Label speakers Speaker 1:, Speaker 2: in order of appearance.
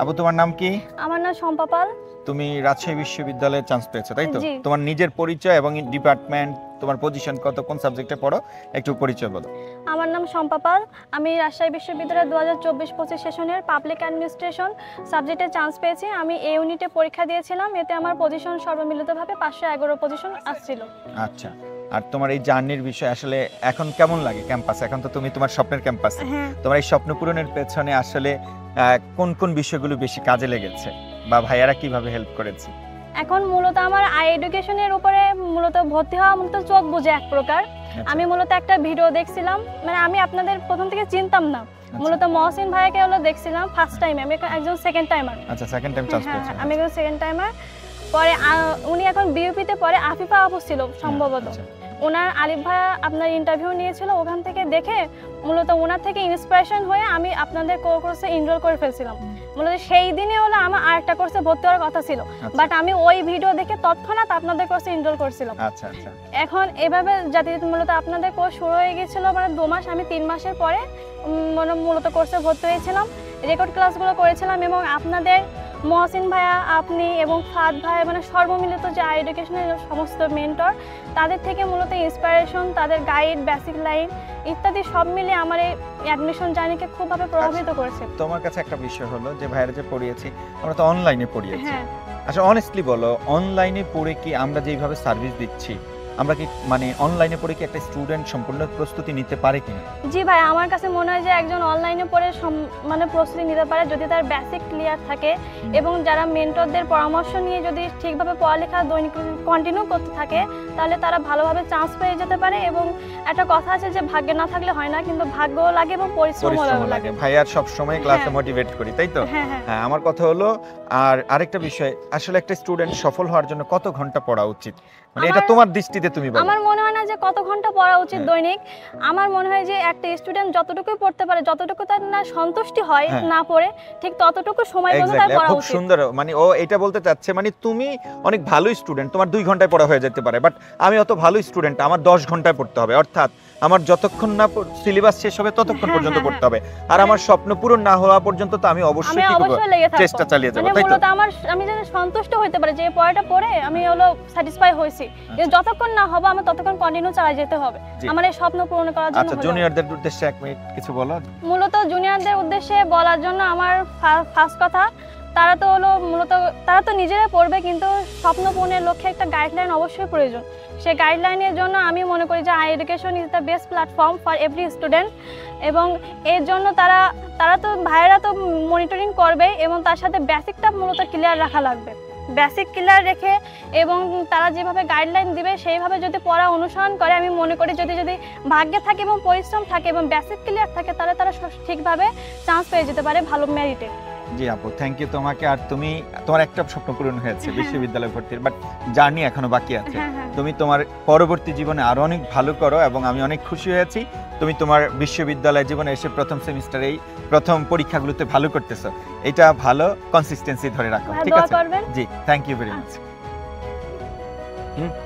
Speaker 1: আপু তোমার নাম কি?
Speaker 2: আমার নাম শম্পা পাল।
Speaker 1: তুমি রাজশাহী বিশ্ববিদ্যালয়ে চান্স পেয়েছো তাই তো?
Speaker 2: জি।
Speaker 1: তোমার নিজের পরিচয় এবং ডিপার্টমেন্ট, তোমার পজিশন কত, কোন সাবজেক্টে পড়ো, একটু পরিচয় বলো।
Speaker 2: আমার নাম শম্পা পাল। আমি রাজশাহী বিশ্ববিদ্যালয়ের 2024-25 সেশনের পাবলিক অ্যাডমিনিস্ট্রেশন সাবজেক্টে চান্স পেয়েছি। আমি এ ইউনিটে পরীক্ষা দিয়েছিলাম, এতে আমার পজিশন সর্বমিলিতভাবে 511 পজিশন আসছিল।
Speaker 1: আচ্ছা, আর তোমার এই জার্নির বিষয় আসলে এখন কেমন লাগে ক্যাম্পাসে? এখন তো তুমি তোমার স্বপ্নের ক্যাম্পাসে,
Speaker 2: হ্যাঁ।
Speaker 1: তোমার এই স্বপ্ন পূরণের পেছনে আসলে কোন কোন বিষয়গুলো বেশি কাজে লেগেছে বা ভাইয়ারা কিভাবে হেল্প করেছে?
Speaker 2: এখন মূলত আমার আই এডুকেশনের উপরে মূলত ভর্তি হওয়া মূলত চোখ বুঝে এক প্রকার। আমি মূলত একটা ভিডিও দেখছিলাম, মানে আমি আপনাদের প্রথম থেকে চিনতাম না, মূলত মহসিন ভাইকে হলো দেখছিলাম ফার্স্ট টাইম। আমি একজন সেকেন্ড টাইমার।
Speaker 1: আচ্ছা, সেকেন্ড টাইম চান্স পেয়েছো?
Speaker 2: আমি একজন সেকেন্ড টাইমার। পরে উনি এখন বিউপিতে পরে আফিফা আপু ছিল সম্ভবত। ওনার আলিফ ভাইয়া আপনার ইন্টারভিউ নিয়েছিল, ওখান থেকে দেখে মূলত ওনার থেকে ইন্সপিরেশন হয়ে আমি আপনাদের কোর্সে এনরোল করে ফেলছিলাম। মূলত সেই দিনে হলো আমার আরেকটা কোর্সে ভর্তি হওয়ার কথা ছিল, বাট আমি ওই ভিডিও দেখে তৎক্ষণাৎ আপনাদের কোর্সে এনরোল করছিলাম।
Speaker 1: আচ্ছা আচ্ছা।
Speaker 2: এখন এভাবে যাতে মূলত আপনাদের কোর্স শুরু হয়ে গিয়েছিল মানে 2 মাস, আমি 3 মাসের পরে মূলত কোর্সে ভর্তি হয়েছিলাম। রেকর্ড ক্লাসগুলো করেছিলাম এবং আপনাদের মহসিন ভাইয়া, আপনি এবং ফাদ ভাই, মানে সর্বমিলিত যে আই এডুকেশনের সমস্ত মেন্টর, তাদের থেকে মূলত ইন্সপিরেশন, তাদের গাইড, বেসিক লাইন ইত্যাদি সব মিলিয়ে আমার এই অ্যাডমিশন জার্নিকে খুবভাবে প্রভাবিত করেছে।
Speaker 1: তোমার কাছে একটা বিষয় হলো যে ভাইয়ারা যে পড়িয়েছি, আমরা তো অনলাইনে পড়িয়েছি।
Speaker 2: হ্যাঁ।
Speaker 1: আচ্ছা, অনেস্টলি বলো, অনলাইনে পড়ে কি আমরা যেভাবে সার্ভিস দিচ্ছি, আমরা কি মানে অনলাইনে পড়ে কি একটা স্টুডেন্ট সম্পূর্ণ প্রস্তুতি নিতে পারে কিনা?
Speaker 2: জি ভাই, আমার কাছে মনে হয় যে একজন অনলাইনে পড়ে মানে প্রস্তুতি নিতে পারে যদি তার বেসিক ক্লিয়ার থাকে এবং যারা মেন্টরদের পরামর্শ নিয়ে যদি ঠিকভাবে পড়ালেখা দৈনিক কন্টিনিউ করতে থাকে, তাহলে তারা ভালোভাবে চান্স পেয়ে যেতে পারে। এবং একটা কথা আছে যে ভাগ্যে না থাকলে হয় না, কিন্তু ভাগ্যও লাগে এবং পরিশ্রমও লাগে।
Speaker 1: ভাইয়ার সব সময় ক্লাসে মোটিভেট করি, তাই তো? হ্যাঁ, আমার কথা হলো আর আরেকটা বিষয়, আসলে একটা স্টুডেন্ট সফল হওয়ার জন্য কত ঘন্টা পড়া উচিত, মানে এটা তোমার দৃষ্টিতে তুমি বলো।
Speaker 2: আমার মনে হয় না যে কত ঘন্টা পড়া উচিত দৈনিক। আমার মনে হয় যে একটা স্টুডেন্ট যতটুকুই পড়তে পারে, যতটুকু তার না সন্তুষ্টি হয় না পড়ে, ঠিক ততটুকু সময় মতো তার পড়া উচিত।
Speaker 1: খুব সুন্দর, মানে ও এটা বলতে চাচ্ছে, মানে তুমি অনেক ভালো স্টুডেন্ট, তোমার 2 ঘন্টায় পড়া হয়ে যেতে পারে, বাট আমি অত ভালো স্টুডেন্ট, আমার 10 ঘন্টায় পড়তে হবে, অর্থাৎ আমার যতক্ষণ না সিলেবাস শেষ হবে ততক্ষণ পর্যন্ত পড়তে হবে, আর আমার স্বপ্ন পূরণ না হওয়া পর্যন্ত তো আমি অবশ্যই চেষ্টা চালিয়ে যাব, তাই তো?
Speaker 2: মূলত আমি যেন সন্তুষ্ট হইতে পারি যে এই পড়াটা পড়ে আমি হলো স্যাটিসফাই হইছি, কিন্তু যতক্ষণ না হবে আমার ততক্ষণ কন্টিনিউ চালিয়ে যেতে হবে আমার এই স্বপ্ন পূরণ করার জন্য।
Speaker 1: আচ্ছা, জুনিয়রদের উদ্দেশ্যে 1 মিনিট কিছু বলো।
Speaker 2: মূলত জুনিয়রদের উদ্দেশ্যে বলার জন্য আমার ফার্স্ট কথা, তারা তো নিজেরা পড়বে, কিন্তু স্বপ্ন পূরণের লক্ষ্যে একটা গাইডলাইন অবশ্যই প্রয়োজন। সেই গাইডলাইনের জন্য আমি মনে করি যে I education is the best platform for every student. এবং এর জন্য তারা তো ভাইয়েরা তো মনিটরিং করবে এবং তার সাথে বেসিকটা মূলত ক্লিয়ার রাখা লাগবে। বেসিক ক্লিয়ার রেখে এবং তারা যেভাবে গাইডলাইন দিবে সেইভাবে যদি পড়া অনুসরণ করে, আমি মনে করি যদি ভাগ্যে থাকে এবং পরিশ্রম থাকে এবং বেসিক ক্লিয়ার থাকে, তাহলে তারা ঠিকভাবে চান্স পেয়ে যেতে পারে ভালো মেরিটে।
Speaker 1: জি আপু, থ্যাংক ইউ তোমাকে। আর তোমার একটা স্বপ্ন পূরণ হয়েছে বিশ্ববিদ্যালয় ভর্তির, বাট জার্নি এখনো বাকি আছে। তুমি তোমার পরবর্তী জীবনে আরো অনেক ভালো করো এবং আমি অনেক খুশি হয়েছি তুমি তোমার বিশ্ববিদ্যালয় জীবনে এসে প্রথম সেমিস্টারে এই প্রথম পরীক্ষাগুলোতে ভালো করতেছো। এটা ভালো কনসিস্টেন্সি ধরে রাখো, ঠিক আছে? জি, থ্যাংক ইউ ভেরি মাচ।